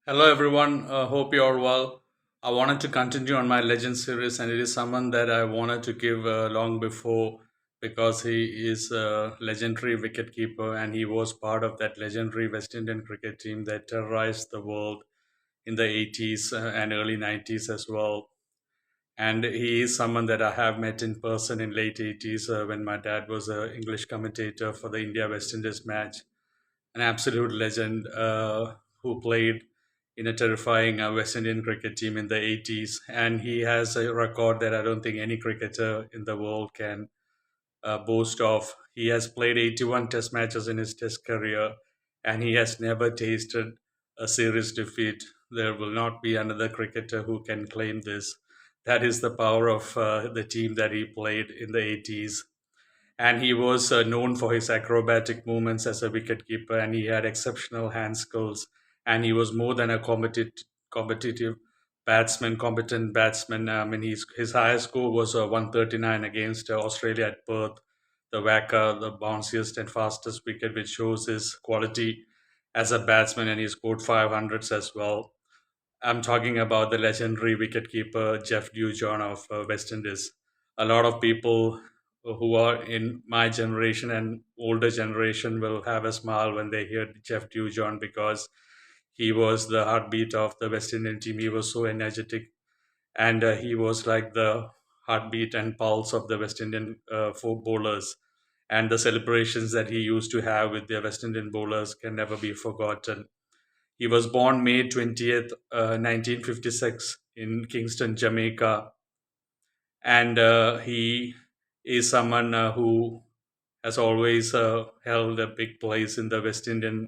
Hello, everyone. Hope you're all well. I wanted to continue on my legend series, and it is someone that I wanted to give long before because he is a legendary wicketkeeper and he was part of that legendary West Indian cricket team that terrorized the world in the 80s and early 90s as well. And he is someone that I have met in person in late 80s when my dad was an English commentator for the India West Indies match, an absolute legend who played in a terrifying West Indian cricket team in the 80s. And he has a record that I don't think any cricketer in the world can boast of. He has played 81 test matches in his test career, and he has never tasted a series defeat. There will not be another cricketer who can claim this. That is the power of the team that he played in the 80s, and he was known for his acrobatic movements as a wicketkeeper, and he had exceptional hand skills, and he was more than a competitive batsman, competent batsman. I mean, his highest score was 139 against Australia at Perth, the Wacker, the bounciest and fastest wicket, which shows his quality as a batsman, and he scored 500s as well. I'm talking about the legendary wicketkeeper Jeff Dujon of West Indies. A lot of people who are in my generation and older generation will have a smile when they hear Jeff Dujon because he was the heartbeat of the West Indian team. He was so energetic, and he was like the heartbeat and pulse of the West Indian four bowlers. And the celebrations that he used to have with the West Indian bowlers can never be forgotten. He was born May 20th, 1956, in Kingston, Jamaica, and he is someone who has always held a big place in the West Indian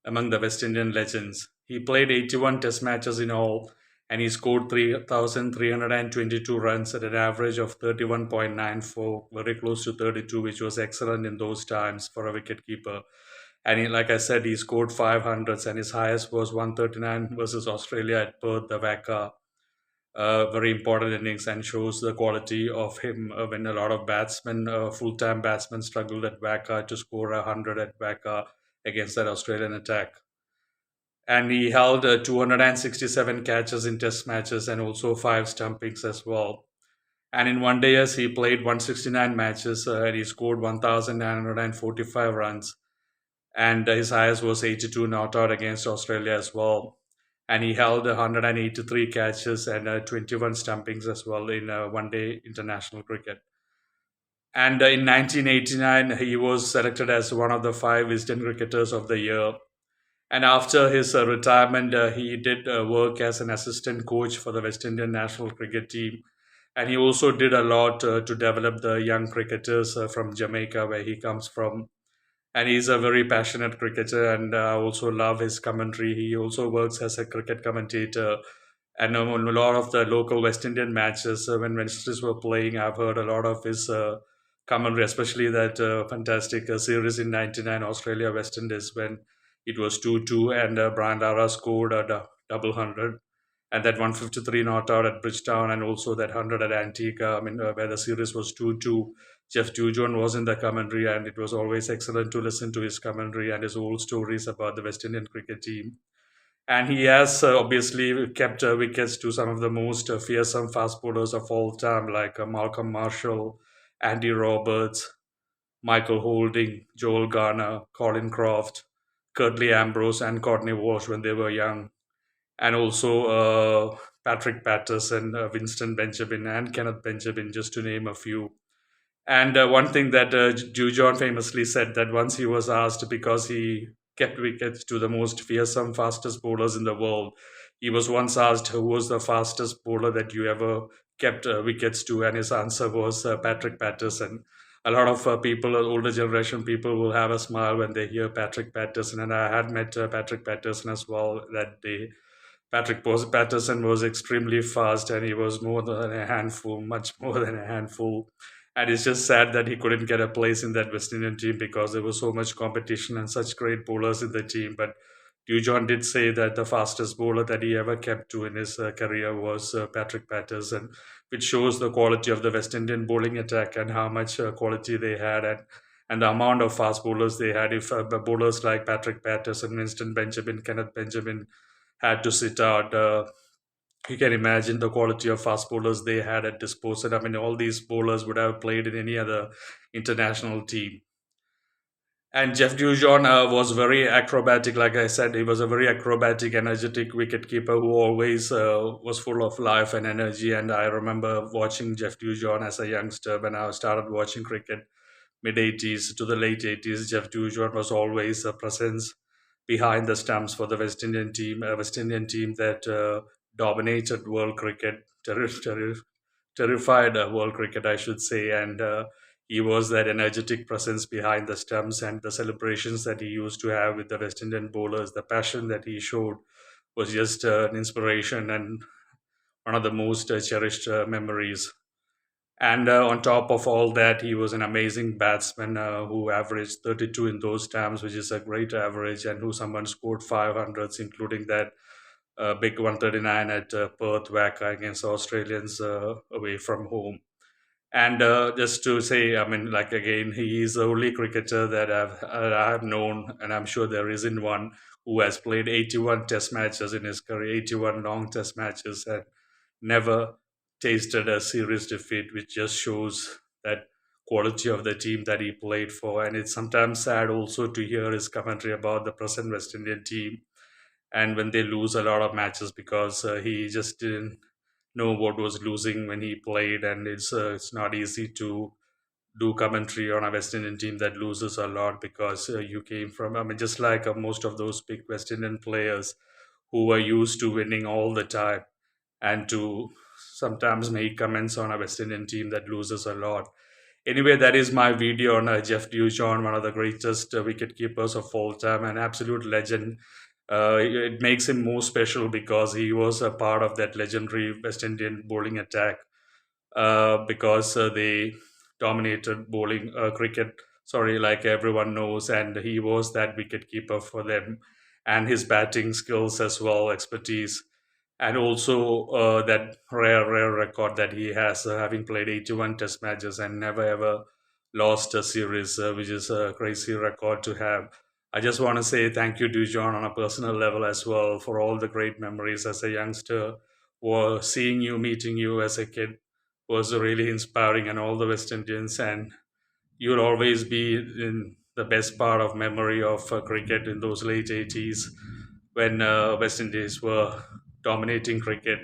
among the West Indian legends. He played 81 Test matches in all, and he scored 3,322 runs at an average of 31.94, very close to 32, which was excellent in those times for a wicketkeeper. And like I said, he scored 500s, and his highest was 139 versus Australia at Perth, the Wacker. Very important innings, and shows the quality of him when a lot of batsmen, full-time batsmen, struggled at Wacker to score 100 at Wacker against that Australian attack. And he held 267 catches in test matches and also five stumpings as well. And in one day, yes, he played 169 matches and he scored 1,945 runs. And his highest was 82 not out against Australia as well. And he held 183 catches and 21 stumpings as well in one day international cricket. And in 1989, he was selected as one of the five Wisden cricketers of the year. And after his retirement, he did work as an assistant coach for the West Indian national cricket team. And he also did a lot to develop the young cricketers from Jamaica, where he comes from. And he's a very passionate cricketer, and I also love his commentary. He also works as a cricket commentator. And on a lot of the local West Indian matches, when West Indies were playing, I've heard a lot of his commentary, especially that fantastic series in '99 Australia West Indies when it was 2-2 and Brian Lara scored a double hundred, and that 153 not out at Bridgetown, and also that 100 at Antigua. I mean, where the series was 2-2. Jeff Dujon was in the commentary, and it was always excellent to listen to his commentary and his old stories about the West Indian cricket team. And he has obviously kept wickets to some of the most fearsome fast bowlers of all time, like Malcolm Marshall, Andy Roberts, Michael Holding, Joel Garner, Colin Croft, Curtly Ambrose, and Courtney Walsh when they were young, and also Patrick Patterson, Winston Benjamin, and Kenneth Benjamin, just to name a few. And one thing that Dujon famously said, that once he was asked, because he kept wickets to the most fearsome, fastest bowlers in the world, he was once asked who was the fastest bowler that you ever kept wickets to, and his answer was Patrick Patterson. A lot of people, older generation people, will have a smile when they hear Patrick Patterson, and I had met Patrick Patterson as well that day. Patterson was extremely fast, and he was more than a handful, much more than a handful. And it's just sad that he couldn't get a place in that West Indian team because there was so much competition and such great bowlers in the team. But Dujon did say that the fastest bowler that he ever kept to in his career was Patrick Patterson, which shows the quality of the West Indian bowling attack and how much quality they had, and the amount of fast bowlers they had. If bowlers like Patrick Patterson, Winston Benjamin, Kenneth Benjamin, had to sit out. You can imagine the quality of fast bowlers they had at disposal. I mean, all these bowlers would have played in any other international team. And Jeff Dujon was very acrobatic, like I said. He was a very acrobatic, energetic wicketkeeper who always was full of life and energy. And I remember watching Jeff Dujon as a youngster when I started watching cricket, mid 80s to the late 80s. Jeff Dujon was always a presence behind the stumps for the West Indian team that dominated world cricket, terrified world cricket, I should say. And he was that energetic presence behind the stumps, and the celebrations that he used to have with the West Indian bowlers, the passion that he showed was just an inspiration and one of the most cherished memories. And on top of all that, he was an amazing batsman who averaged 32 in those times, which is a great average, and who someone scored 500s, including that big 139 at Perth WACA against Australians away from home. And just to say, I mean, like again, he is the only cricketer that I've known, and I'm sure there isn't one who has played 81 Test matches in his career, 81 long Test matches, and never tasted a serious defeat, which just shows that quality of the team that he played for. And it's sometimes sad also to hear his commentary about the present West Indian team, and when they lose a lot of matches because he just didn't know what was losing when he played. And it's not easy to do commentary on a West Indian team that loses a lot because you came from, I mean, just like most of those big West Indian players who were used to winning all the time, and to sometimes make comments on a West Indian team that loses a lot. Anyway, that is my video on Jeff Dujon, one of the greatest wicket keepers of all time, an absolute legend. It makes him more special because he was a part of that legendary West Indian bowling attack, because they dominated bowling cricket. Sorry, like everyone knows, and he was that wicket keeper for them, and his batting skills as well, expertise, and also that rare record that he has, having played 81 Test matches and never ever lost a series, which is a crazy record to have. I just want to say thank you to John on a personal level as well for all the great memories as a youngster. Or seeing you, meeting you as a kid was really inspiring, and all the West Indians. And you'll always be in the best part of memory of cricket in those late 80s when West Indies were dominating cricket.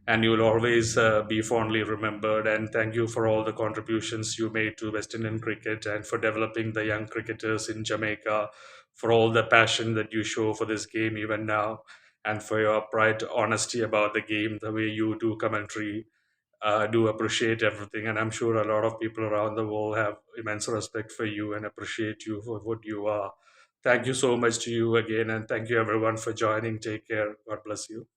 And you'll always be fondly remembered. And thank you for all the contributions you made to West Indian cricket and for developing the young cricketers in Jamaica, for all the passion that you show for this game even now, and for your bright honesty about the game, the way you do commentary. Do appreciate everything, and I'm sure a lot of people around the world have immense respect for you and appreciate you for what you are. Thank you so much to you again, and thank you everyone for joining. Take care. God bless you.